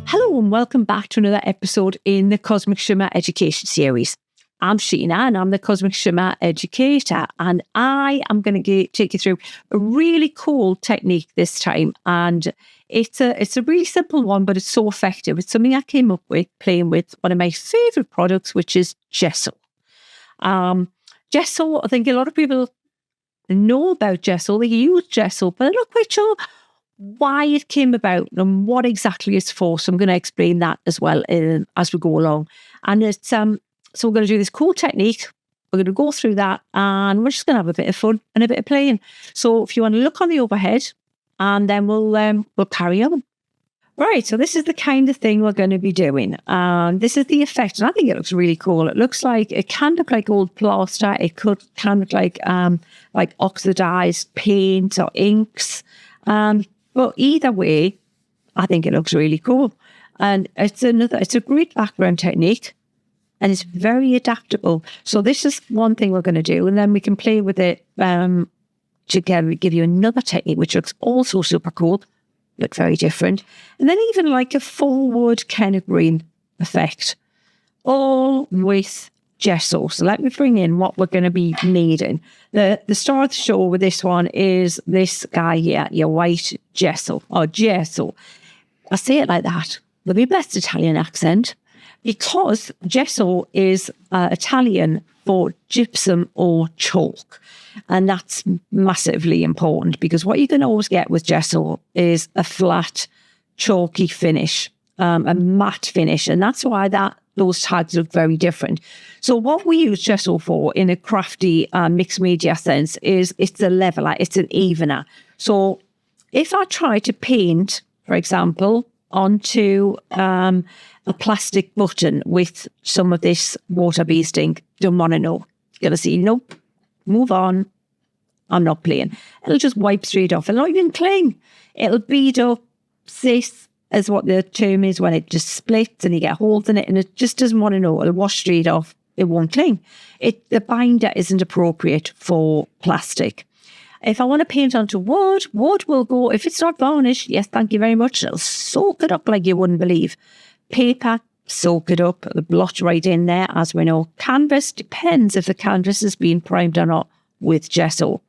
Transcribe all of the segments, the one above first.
Hello and welcome back to another episode in the Cosmic Shimmer Education Series. I'm Sheena and I'm the Cosmic Shimmer Educator, and I am going to take you through a really cool technique this time, and it's a really simple one, but it's so effective. It's something I came up with playing with one of my favourite products, which is Gesso. Gesso, I think a lot of people know about Gesso, they use Gesso, but they're not quite sure why it came about and what exactly it's for. So I'm going to explain that as well as we go along. And it's so we're going to do this cool technique. We're going to go through that, and we're just going to have a bit of fun and a bit of playing. So if you want to look on the overhead, and then we'll carry on. Right, so this is the kind of thing we're going to be doing. This is the effect, and I think it looks really cool. It can look like old plaster. It can look like oxidized paint or inks. But either way, I think it looks really cool. And it's a great background technique, and it's very adaptable. So this is one thing we're going to do, and then we can play with it together. We give you another technique, which looks also super cool, look very different. And then even like a forward kind of green effect, all with Gesso. So let me bring in what we're going to be needing. The star of the show with this one is this guy here, your white Gesso, or Gesso. I say it like that with my best Italian accent, because Gesso is Italian for gypsum or chalk. And that's massively important, because what you can always get with Gesso is a flat, chalky finish, a matte finish. And that's why those tags look very different. So what we use Gesso for in a crafty mixed media sense is it's a leveler, it's an evener. So if I try to paint, for example, onto a plastic button with some of this water-based ink, don't want to know. You're going to see, nope, move on. I'm not playing. It'll just wipe straight off. It'll not even cling. It'll bead up. This is what the term is, when it just splits and you get holes in it, and it just doesn't want to know. It'll wash straight off. It won't cling. The binder isn't appropriate for plastic. If I want to paint onto wood will go, if it's not varnished, yes, thank you very much, it'll soak it up like you wouldn't believe. Paper, soak it up, it'll blot right in there, as we know. Canvas, depends if the canvas has been primed or not with Gesso.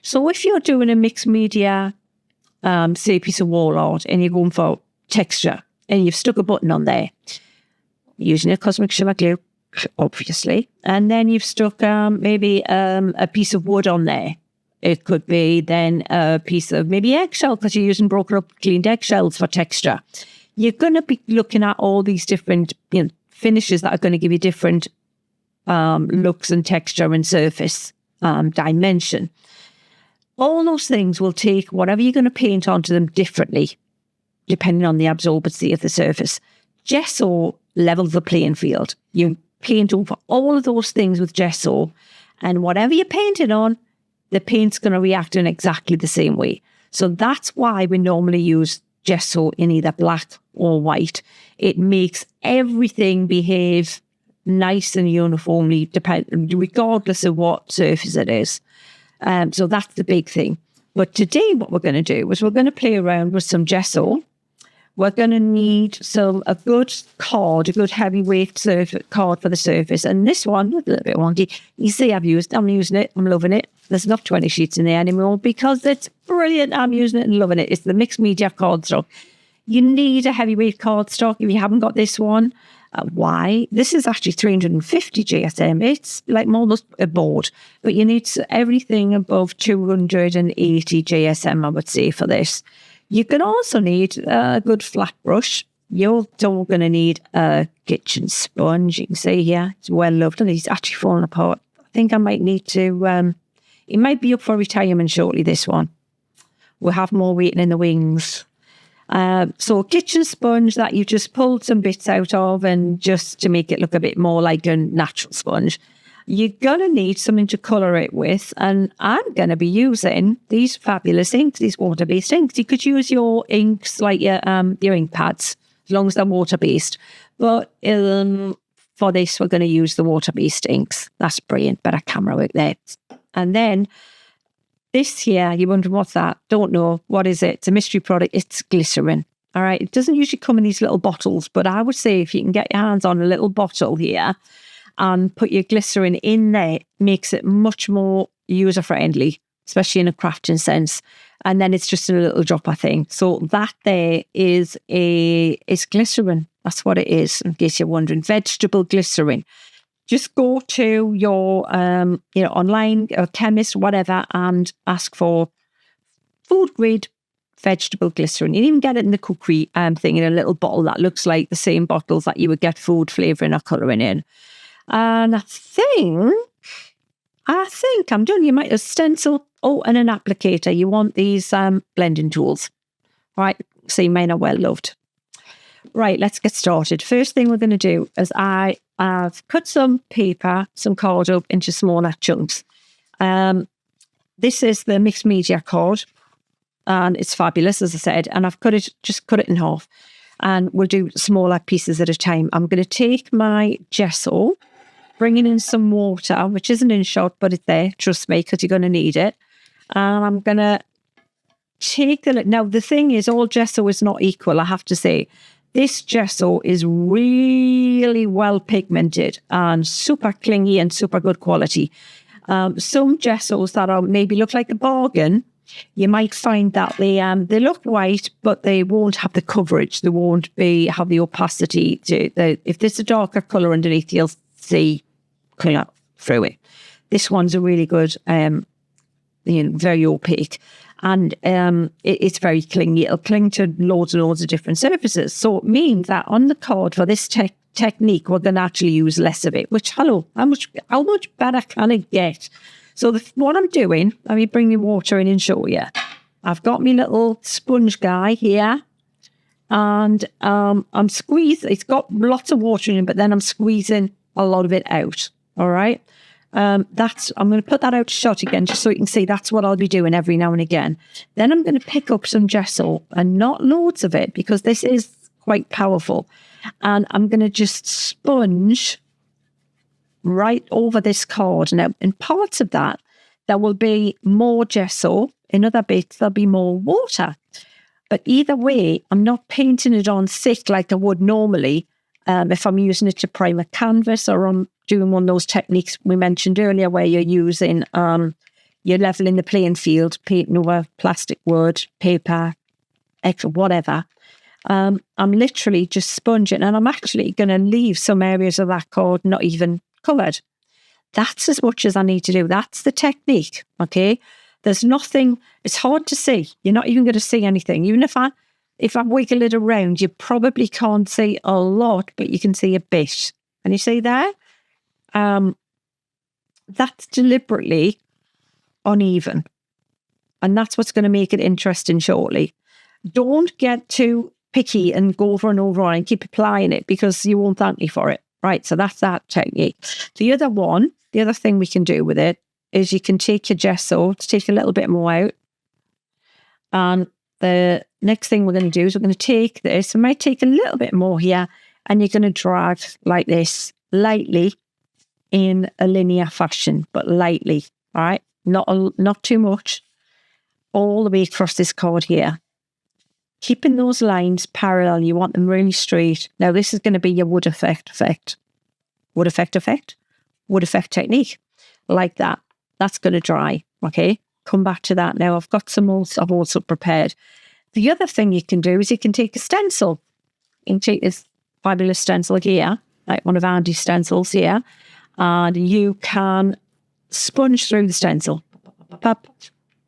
So if you're doing a mixed media, say a piece of wall art, and you're going for texture, and you've stuck a button on there, using a Cosmic Shimmer glue, obviously, and then you've stuck maybe a piece of wood on there. It could be then a piece of maybe eggshell, because you're using broken up cleaned eggshells for texture. You're going to be looking at all these different finishes that are going to give you different looks and texture and surface dimension. All those things will take whatever you're going to paint onto them differently, depending on the absorbency of the surface. Gesso levels the playing field. You paint over all of those things with Gesso, and whatever you're painting on, the paint's going to react in exactly the same way. So that's why we normally use Gesso in either black or white. It makes everything behave nice and uniformly, regardless of what surface it is. So that's the big thing. But today what we're going to do is we're going to play around with some Gesso. We're going to need a good card, a good heavyweight card for the surface. And this one, a little bit wonky. You see I'm using it, I'm loving it. There's not 20 sheets in there anymore because it's brilliant. I'm using it and loving it. It's the mixed media cardstock. You need a heavyweight cardstock if you haven't got this one. Why? This is actually 350 GSM. It's like almost a board, but you need everything above 280 GSM, I would say, for this. You can also need a good flat brush. You're still going to need a kitchen sponge. You can see here, it's well loved, and it's actually falling apart. I think I might need to, it might be up for retirement shortly, this one. We'll have more waiting in the wings. So a kitchen sponge that you just pulled some bits out of, and just to make it look a bit more like a natural sponge. You're going to need something to colour it with, and I'm going to be using these fabulous inks, these water-based inks. You could use your inks like your ink pads, as long as they're water-based. But for this, we're going to use the water-based inks. That's brilliant, better camera work there. And then this here, you're wondering what's that? Don't know. What is it? It's a mystery product. It's glycerin. All right. It doesn't usually come in these little bottles, but I would say if you can get your hands on a little bottle here and put your glycerin in there, makes it much more user-friendly, especially in a crafting sense. And then it's just a little drop, I think. So that there is glycerin. That's what it is, in case you're wondering. Vegetable glycerin. Just go to your online or chemist, whatever, and ask for food grade vegetable glycerin. You can even get it in the cookery thing in a little bottle that looks like the same bottles that you would get food flavouring or colouring in. And I think I'm done. You might have stencil. Oh, and an applicator. You want these blending tools. Right, see, mine are well loved. Right, let's get started. First thing we're going to do is I've cut some paper, some card up into smaller chunks. This is the mixed media card, and it's fabulous, as I said. And I've cut it in half, and we'll do smaller pieces at a time. I'm going to take my gesso, bringing in some water, which isn't in shot, but it's there. Trust me, because you're going to need it. And I'm going to take now the thing is, all gesso is not equal, I have to say. This gesso is really well pigmented and super clingy and super good quality. Some gessos that are maybe look like a bargain, you might find that they look white, but they won't have the coverage. They won't have the opacity. If there's a darker colour underneath, you'll see clear through it. This one's a really good, very opaque. And it's very clingy. It'll cling to loads and loads of different surfaces. So it means that on the card for this technique, we're going to actually use less of it, which, how much better can it get? So what I'm doing, let me bring the water in and show you. I've got my little sponge guy here, and I'm squeezing. It's got lots of water in it, but then I'm squeezing a lot of it out. All right. I'm going to put that out to shot again, just so you can see that's what I'll be doing every now and again. Then I'm going to pick up some gesso, and not loads of it, because this is quite powerful. And I'm going to just sponge right over this card. Now, in parts of that, there will be more gesso. In other bits, there'll be more water. But either way, I'm not painting it on thick like I would normally if I'm using it to prime a canvas, or I'm doing one of those techniques we mentioned earlier where you're using, you're leveling the playing field, painting over plastic, wood, paper, extra, whatever. I'm literally just sponging, and I'm actually going to leave some areas of that card not even coloured. That's as much as I need to do. That's the technique, okay? There's nothing, it's hard to see. You're not even going to see anything. Even if I wiggle it around, you probably can't see a lot, but you can see a bit. And you see there? That's deliberately uneven. And that's what's going to make it interesting shortly. Don't get too picky and go over and over and keep applying it, because you won't thank me for it. Right, so that's that technique. The other thing we can do with it is you can take your gesso, take a little bit more out. And the next thing we're going to do is we're going to take this, we might take a little bit more here, and you're going to drag like this, lightly, in a linear fashion, but lightly, all right? Not too much, all the way across this card here. Keeping those lines parallel, you want them really straight. Now, this is going to be your wood effect technique, like that. That's going to dry, okay? Come back to that now. I've got some molds I've also prepared. The other thing you can do is you can take a stencil. You can take this fabulous stencil here, like one of Andy's stencils here, and you can sponge through the stencil,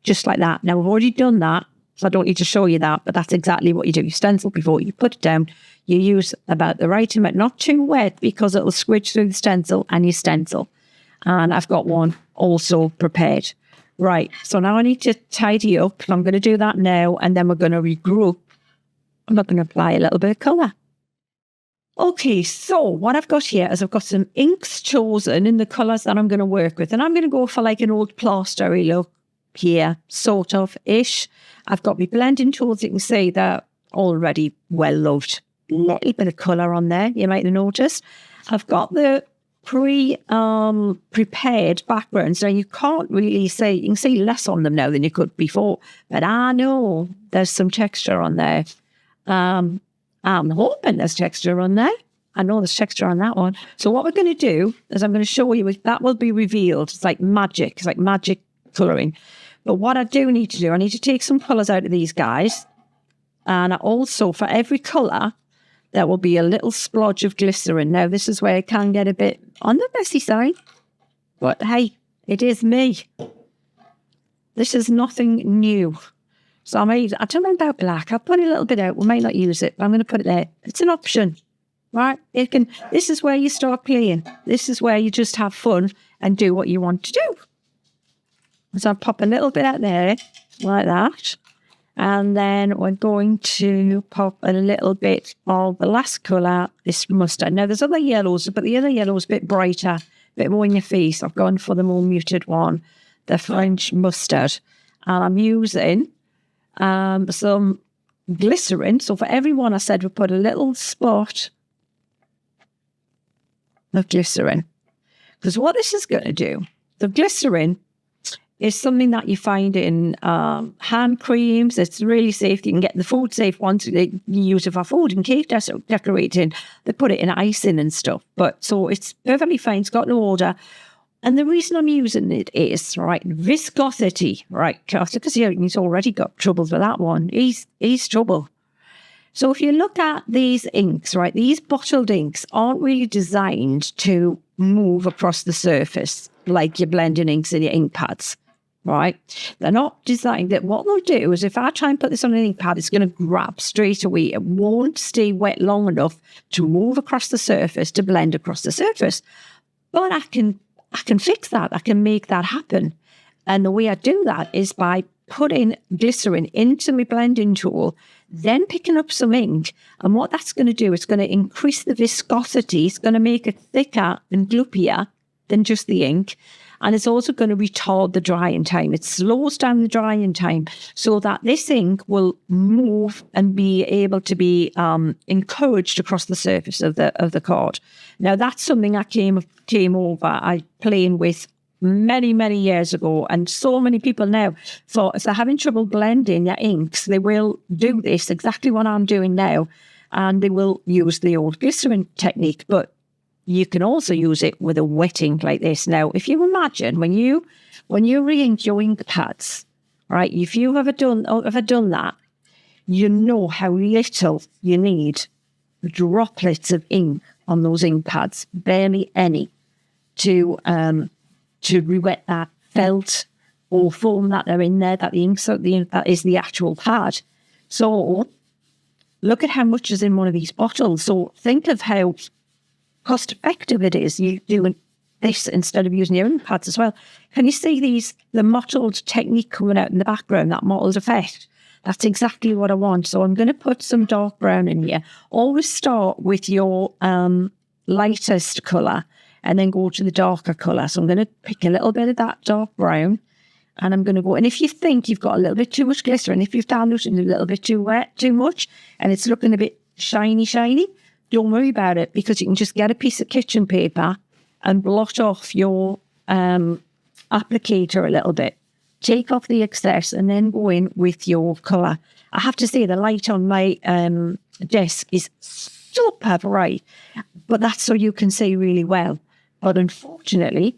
just like that. Now, we've already done that, so I don't need to show you that, but that's exactly what you do. You stencil before you put it down. You use about the right amount, not too wet, because it'll squidge through the stencil, and you stencil. And I've got one also prepared. Right, so now I need to tidy up. I'm going to do that now, and then we're going to regroup. I'm not going to apply a little bit of colour. Okay, so what I've got here is I've got some inks chosen in the colours that I'm going to work with. And I'm going to go for like an old plastery look here, sort of ish. I've got my blending tools. You can see they're already well loved. A little bit of colour on there, you might have noticed. I've got the prepared backgrounds. Now, you can't really see, you can see less on them now than you could before. But I know there's some texture on there. I'm hoping there's texture on there. I know there's texture on that one. So what we're going to do is I'm going to show you, that will be revealed. It's like magic. It's like magic colouring. But what I do need to do, I need to take some colours out of these guys. And I also, for every colour, there will be a little splodge of glycerin. Now, this is where it can get a bit on the messy side. But hey, it is me. This is nothing new. So I don't know about black. I'll put a little bit out. We might not use it, but I'm going to put it there. It's an option, right? This is where you start playing. This is where you just have fun and do what you want to do. So I'll pop a little bit out there, like that. And then we're going to pop a little bit of the last colour, this mustard. Now, there's other yellows, but the other yellow is a bit brighter, a bit more in your face. I've gone for the more muted one, the French mustard. And I'm using some glycerin. So for every one, I said we put a little spot of glycerin. Because what this is going to do, the glycerin is something that you find in hand creams. It's really safe. You can get the food safe ones. They use it for food and cake decorating. They put it in icing and stuff. But so it's perfectly fine. It's got no odor. And the reason I'm using it is, right, viscosity, right? Because he's already got troubles with that one. He's trouble. So if you look at these inks, right, these bottled inks aren't really designed to move across the surface like your blending inks and your ink pads, right? They're not designed that. What they'll do is if I try and put this on an ink pad, it's going to grab straight away. It won't stay wet long enough to move across the surface, to blend across the surface. But I can fix that. I can make that happen. And the way I do that is by putting glycerin into my blending tool, then picking up some ink. And what that's going to do, it's going to increase the viscosity. It's going to make it thicker and gloopier than just the ink. And it's also going to retard the drying time. It slows down the drying time so that this ink will move and be able to be encouraged across the surface of the card. Now, that's something I came over playing with many, many years ago. And so many people now, if they're having trouble blending their inks, they will do this, exactly what I'm doing now. And they will use the old glycerin technique. But you can also use it with a wet ink like this. Now, if you imagine when you re-ink your ink pads, right? If you've ever done that, you know how little you need droplets of ink on those ink pads, barely any, to re-wet that felt or foam that are in there, that is the actual pad. So look at how much is in one of these bottles. So think of how cost effective it is you doing this instead of using your ink pads as well. Can you see the mottled technique coming out in the background, that mottled effect? That's exactly what I want. So I'm going to put some dark brown in here. Always start with your lightest colour and then go to the darker colour. So I'm going to pick a little bit of that dark brown and I'm going to go. And if you think you've got a little bit too much glycerin, if you've diluted it a little bit too much, and it's looking a bit shiny, don't worry about it, because you can just get a piece of kitchen paper and blot off your applicator a little bit. Take off the excess and then go in with your colour. I have to say the light on my desk is super bright, but that's so you can see really well. But unfortunately,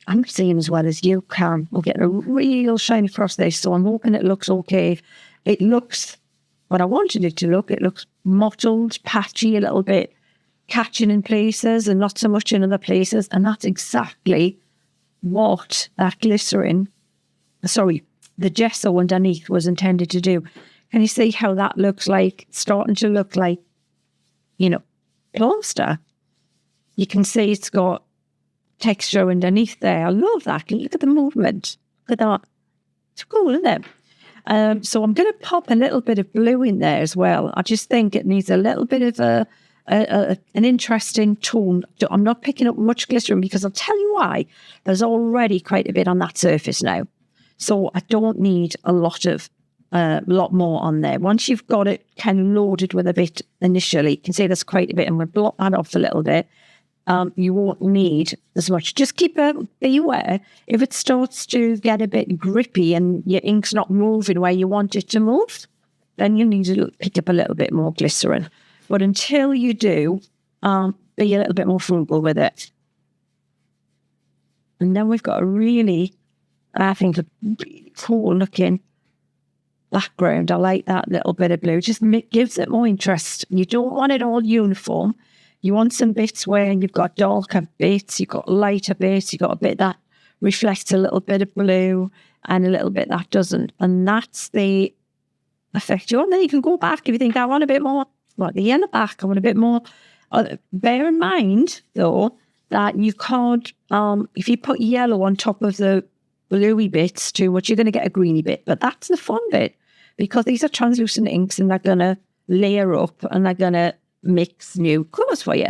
I'm seeing as well as you can. We'll get a real shine across this, so I'm hoping it looks okay. It looks what I wanted it to look. It looks mottled, patchy, a little bit catching in places and not so much in other places. And that's exactly what that the gesso underneath was intended to do. Can you see how that looks like, starting to look like, plaster? You can see it's got texture underneath there. I love that. Look at the movement. Look at that. It's cool, isn't it? So I'm going to pop a little bit of blue in there as well. I just think it needs a little bit of an interesting tone. I'm not picking up much glycerin because I'll tell you why. There's already quite a bit on that surface now. So I don't need a lot more on there. Once you've got it kind of loaded with a bit initially, you can see there's quite a bit, and we'll block that off a little bit. You won't need as much. Just be aware if it starts to get a bit grippy and your ink's not moving where you want it to move, then you'll need to pick up a little bit more glycerin. But until you do, be a little bit more frugal with it. And then we've got a really, I think, a really cool looking background. I like that little bit of blue. Just gives it more interest. You don't want it all uniform. You want some bits where you've got darker bits, you've got lighter bits, you've got a bit that reflects a little bit of blue and a little bit that doesn't. And that's the effect you want. Then you can go back if you think, I want a bit more, like the yellow back, I want a bit more. Bear in mind, though, that you can't, if you put yellow on top of the bluey bits too much, you're going to get a greeny bit. But that's the fun bit, because these are translucent inks and they're going to layer up and they're going to mix new colours for you.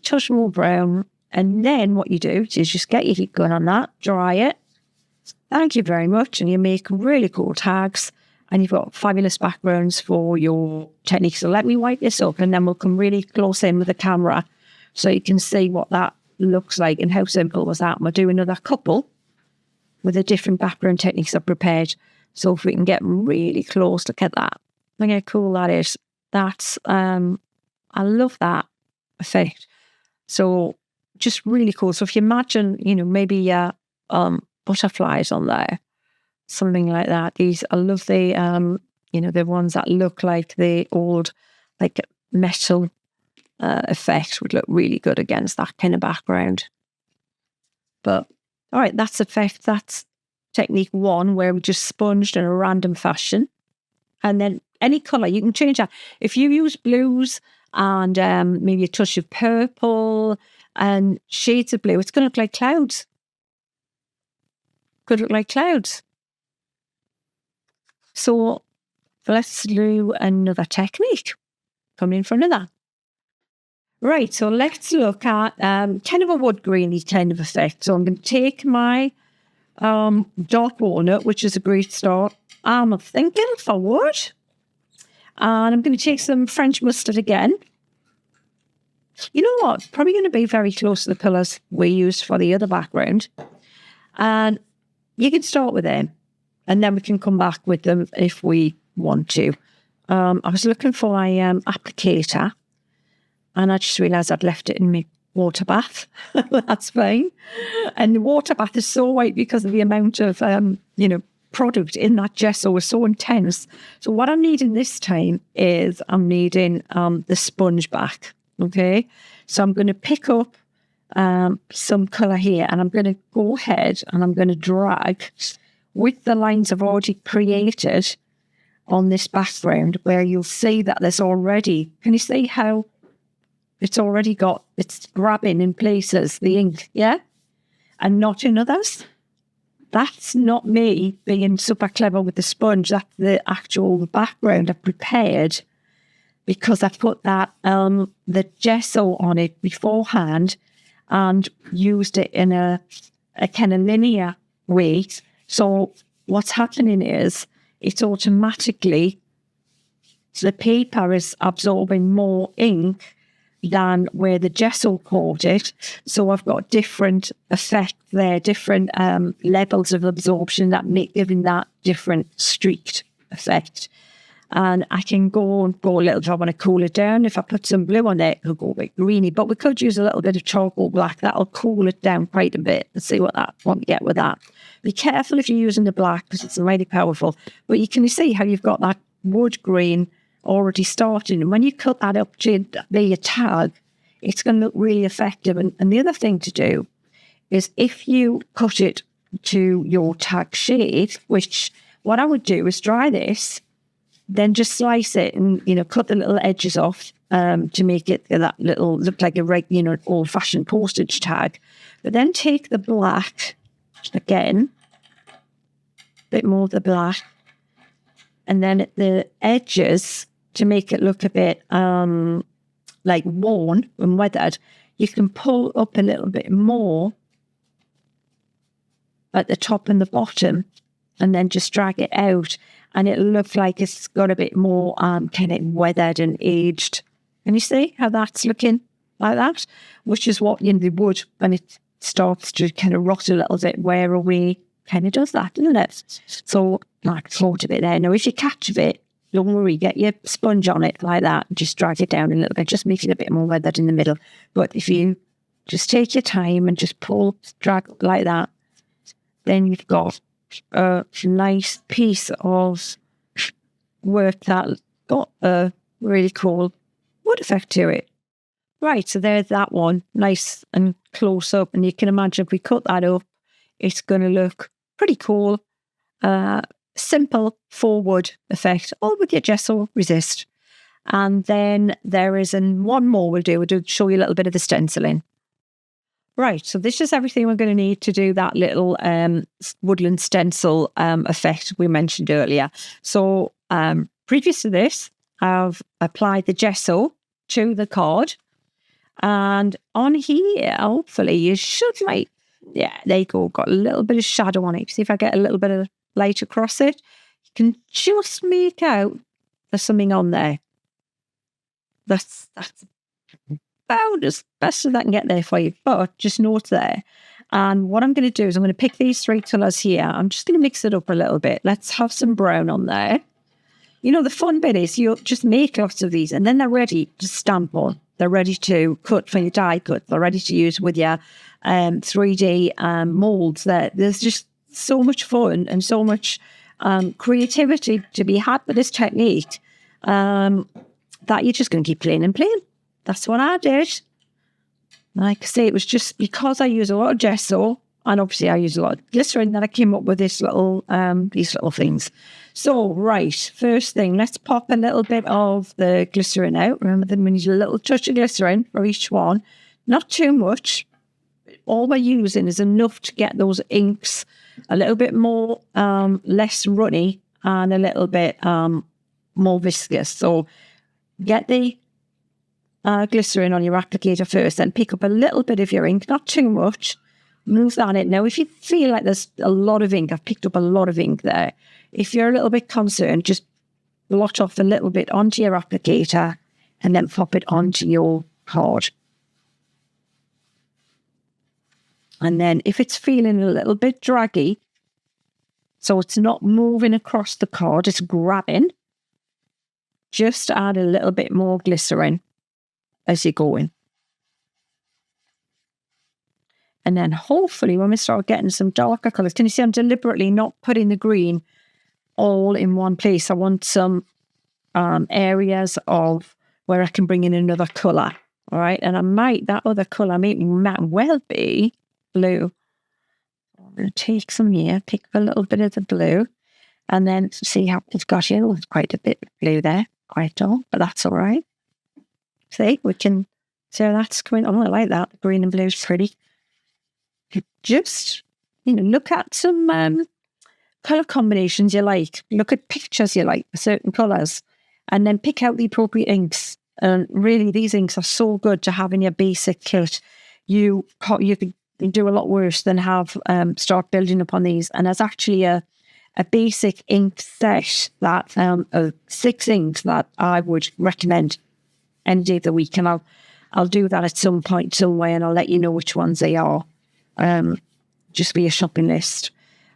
Touch more brown. And then what you do is just get your heat going on that, dry it. Thank you very much. And you make really cool tags. And you've got fabulous backgrounds for your technique. So let me wipe this up and then we'll come really close in with the camera so you can see what that looks like and how simple was that. We'll do another couple with the different background techniques I've prepared. So if we can get really close, look at that. Look how cool that is. That's, I love that effect. So just really cool. So if you imagine, maybe butterflies on there, something like that. These, I love the, the ones that look like the old, like metal effect would look really good against that kind of background. But, all right, that's effect. That's technique 1, where we just sponged in a random fashion. And then any colour, you can change that. If you use blues and maybe a touch of purple and shades of blue, it's going to look like clouds. Could look like clouds. So let's do another technique. Come in front of that. Right, so let's look at kind of a wood greeny kind of effect. So I'm going to take my dark walnut, which is a great start. I'm thinking for wood. And I'm going to take some French mustard again. You know what? Probably going to be very close to the colours we used for the other background. And you can start with them. And then we can come back with them if we want to. I was looking for my applicator. And I just realised I'd left it in my water bath. That's fine. And the water bath is so white because of the amount of, product in that gesso was so intense. So what I'm needing this time is I'm needing the sponge back. Okay. So I'm going to pick up some colour here and I'm going to go ahead and I'm going to drag with the lines I've already created on this background, where you'll see that there's already, can you see how it's already got, it's grabbing in places, the ink, yeah? And not in others. That's not me being super clever with the sponge. That's the actual background I've prepared because I put that, the gesso on it beforehand and used it in a kind of linear way. So what's happening is it's automatically, the paper is absorbing more ink than where the gesso caught it. So I've got different effects there, different levels of absorption that make giving that different streaked effect. And I can go a little bit. I want to cool it down. If I put some blue on it, it'll go a bit greeny. But we could use a little bit of charcoal black. That'll cool it down quite a bit. Let's see what we get with that. Be careful if you're using the black because it's really powerful. But you can see how you've got that wood grain already starting. And when you cut that up to be a tag, it's going to look really effective. And the other thing to do is if you cut it to your tag shape, which what I would do is dry this, then just slice it and, cut the little edges off to make it that little, look like a old-fashioned postage tag. But then take the black, again, a bit more of the black, and then at the edges, to make it look a bit like worn and weathered, you can pull up a little bit more at the top and the bottom and then just drag it out and it'll look like it's got a bit more kind of weathered and aged. Can you see how that's looking like that? Which is what the wood, when it starts to kind of rot a little bit, wear away, kind of does that, doesn't it? So like float a bit there. Now, if you catch a bit, don't worry, get your sponge on it like that. Just drag it down a little bit, just make it a bit more weathered in the middle. But if you just take your time and just pull, drag like that, then you've got a nice piece of work that got a really cool wood effect to it. Right, so there's that one, nice and close up. And you can imagine if we cut that up, it's going to look pretty cool. Simple forward effect, all with your gesso resist. And then there is one more we'll do show you a little bit of the stenciling. Right, so this is everything we're going to need to do that little woodland stencil effect we mentioned earlier. So previous to this, I've applied the gesso to the card. And on here, hopefully you should there you go, got a little bit of shadow on it. See if I get a little bit of light across it. You can just make out there's something on there. That's about as best as I can get there for you, but just note there. And what I'm going to do is I'm going to pick these 3 colours here. I'm just going to mix it up a little bit. Let's have some brown on there. You know, the fun bit is you'll just make lots of these and then they're ready to stamp on. They're ready to cut for your die cut. They're ready to use with your 3D moulds. There's just so much fun and so much creativity to be had with this technique that you're just going to keep playing and playing. That's what I did. Like I say, it was just because I use a lot of gesso and obviously I use a lot of glycerin that I came up with these little things. So, right, first thing, let's pop a little bit of the glycerin out. Remember that we need a little touch of glycerin for each one. Not too much. All we're using is enough to get those inks a little bit more, less runny and a little bit more viscous. So, get the glycerin on your applicator first, then pick up a little bit of your ink, not too much. Move that in. Now, if you feel like there's a lot of ink, I've picked up a lot of ink there. If you're a little bit concerned, just blot off a little bit onto your applicator and then pop it onto your card. And then if it's feeling a little bit draggy, so it's not moving across the card, it's grabbing, just add a little bit more glycerin as you go in. And then hopefully when we start getting some darker colours, can you see I'm deliberately not putting the green all in one place. I want some areas of where I can bring in another colour. All right. And that other colour might well be blue. I'm going to take some here, pick up a little bit of the blue, and then see how it's got here. There's quite a bit of blue there, quite dark, but that's all right. See, we can see how that's going. Oh, I like that. The green and blue is pretty. Just, look at some colour combinations you like. Look at pictures you like for certain colours, and then pick out the appropriate inks. And really, these inks are so good to have in your basic kit. You can do a lot worse than start building upon these. And there's actually a basic ink set that 6 inks that I would recommend any day of the week, and I'll do that at some point somewhere, and I'll let you know which ones they are. Just be a shopping list.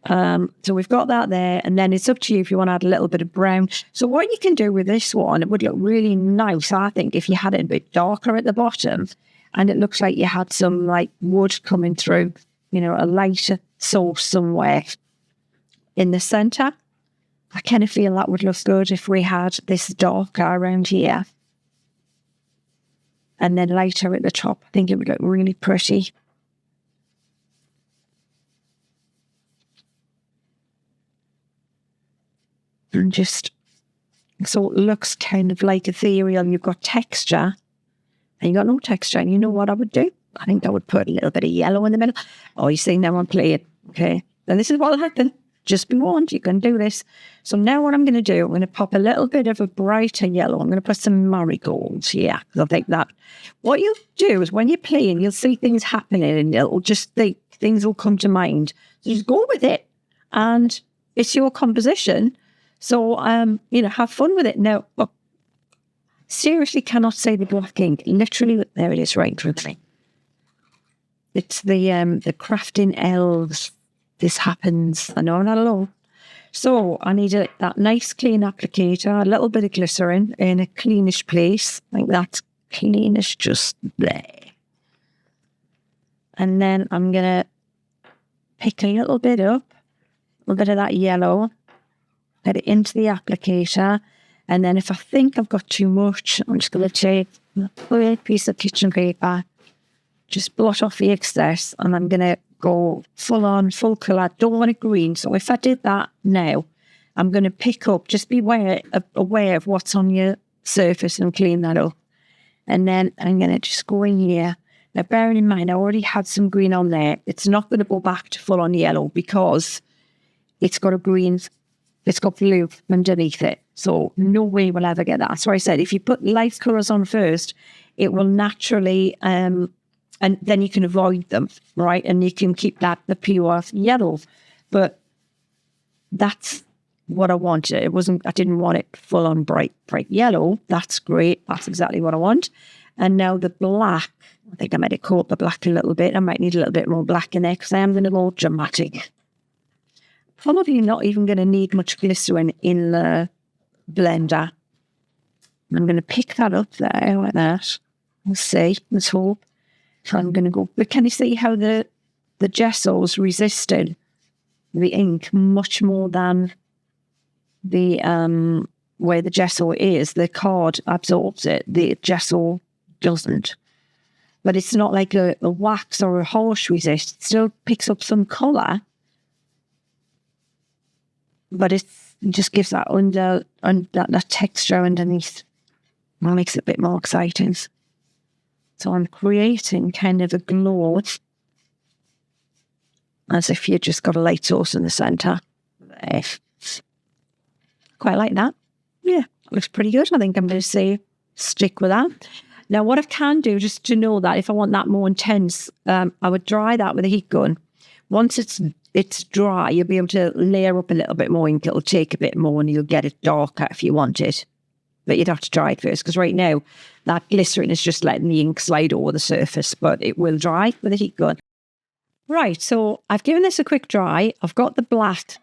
So we've got that there, and then it's up to you if you want to add a little bit of brown. So what you can do with this one, it would look really nice, I think, if you had it a bit darker at the bottom, and it looks like you had some wood coming through, a lighter source somewhere in the centre. I kind of feel that would look good if we had this darker around here and then lighter at the top. I think it would look really pretty. And just so it looks kind of like ethereal. You've got texture and you've got no texture. And you know what I would do? I think I would put a little bit of yellow in the middle. Oh, you see, now I'm playing. Okay. Then this is what will happen. Just be warned, you can do this. So now what I'm going to do, I'm going to pop a little bit of a brighter yellow. I'm going to put some marigolds here. Because I think that what you do is when you're playing, you'll see things happening and it'll just things will come to mind. So just go with it. And it's your composition. So, have fun with it. Now, look, seriously cannot say the black ink. Literally, there it is right in front of me. It's the crafting elves. This happens. I know I'm not alone. So I need that nice clean applicator, a little bit of glycerin in a cleanish place. I think that's cleanish just there. And then I'm going to pick a little bit up, a little bit of that yellow, get it into the applicator. And then if I think I've got too much, I'm just going to take a piece of kitchen paper, just blot off the excess, and I'm going to go full on, full colour. Don't want it green. So if I did that now, I'm going to pick up, just be aware of what's on your surface and clean that up. And then I'm going to just go in here. Now, bearing in mind, I already had some green on there. It's not going to go back to full on yellow because it's got a green, it's got blue underneath it. So no way we'll ever get that. So I said, if you put light colours on first, it will naturally, and then you can avoid them, right? And you can keep the pure yellow. But that's what I wanted. I didn't want it full on bright yellow. That's great. That's exactly what I want. And now the black, I think I might have caught the black a little bit. I might need a little bit more black in there because I am going to go dramatic. Probably not even going to need much glycerin in the blender. I'm going to pick that up there like that. We'll see. Let's hope. So I'm going to go. But can you see how the gesso's resisted the ink much more than the where the gesso is? The card absorbs it. The gesso doesn't. But it's not like a wax or a harsh resist. It still picks up some colour. But it just gives that that texture underneath. It makes it a bit more exciting. So I'm creating kind of a glow as if you just got a light source in the centre. Quite like that. Yeah, looks pretty good. I think I'm going to say stick with that. Now, what I can do, just to know that if I want that more intense, I would dry that with a heat gun. Once it's dry, you'll be able to layer up a little bit more ink. It'll take a bit more and you'll get it darker if you want it. But you'd have to dry it first because right now that glycerin is just letting the ink slide over the surface, but it will dry with a heat gun. Right, so I've given this a quick dry. I've got the black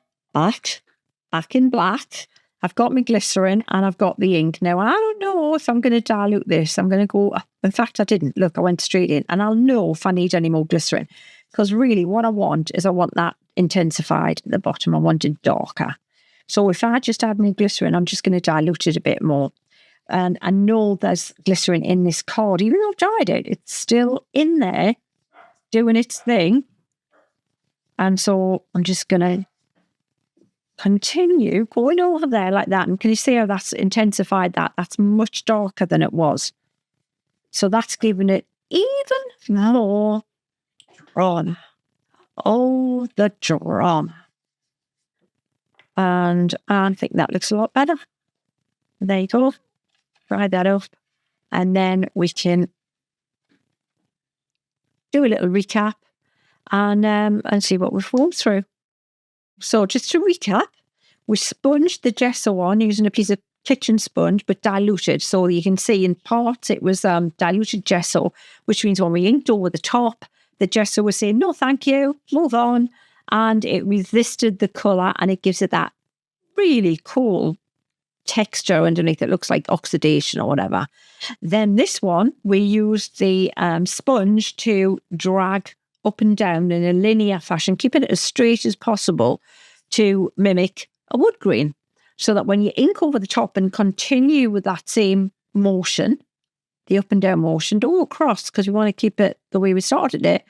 in black. I've got my glycerin and I've got the ink. Now, I don't know if I'm going to dilute this. I'm going to go, in fact, I didn't. Look, I went straight in and I'll know if I need any more glycerin. Because really what I want is I want that intensified at the bottom. I want it darker. So if I just add my glycerin, I'm just going to dilute it a bit more. And I know there's glycerin in this card. Even though I've dried it, it's still in there doing its thing. And so I'm just going to continue going over there like that. And can you see how that's intensified that? That's much darker than it was. So that's giving it even more drama. Oh, the drama. And I think that looks a lot better. There you go. Fry that up. And then we can do a little recap and see what we've walked through. So just to recap, we sponged the gesso on using a piece of kitchen sponge, but diluted. So you can see in parts it was diluted gesso, which means when we inked over the top, the gesso was saying, no, thank you, move on. And it resisted the colour and it gives it that really cool texture underneath. It looks like oxidation or whatever. Then this one, we used the sponge to drag up and down in a linear fashion, keeping it as straight as possible to mimic a wood grain. So that when you ink over the top and continue with that same motion, the up and down motion, don't go across because we want to keep it the way we started it.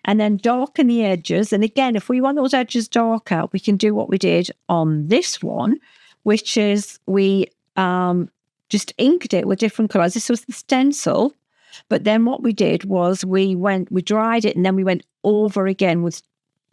And then darken the edges. And again, if we want those edges darker, we can do what we did on this one, which is we just inked it with different colours. This was the stencil. But then what we did was we dried it and then we went over again with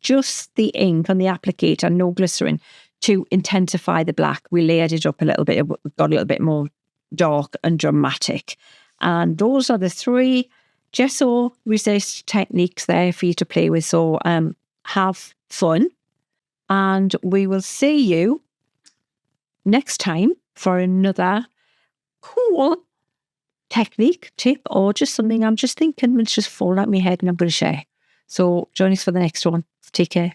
just the ink on the applicator, no glycerin, to intensify the black. We layered it up a little bit, it got a little bit more dark and dramatic. And those are the three gesso resist techniques there for you to play with. So have fun. And we will see you next time for another cool technique, tip, or just something I'm just thinking, it's just falling out my head and I'm going to share. So join us for the next one. Take care.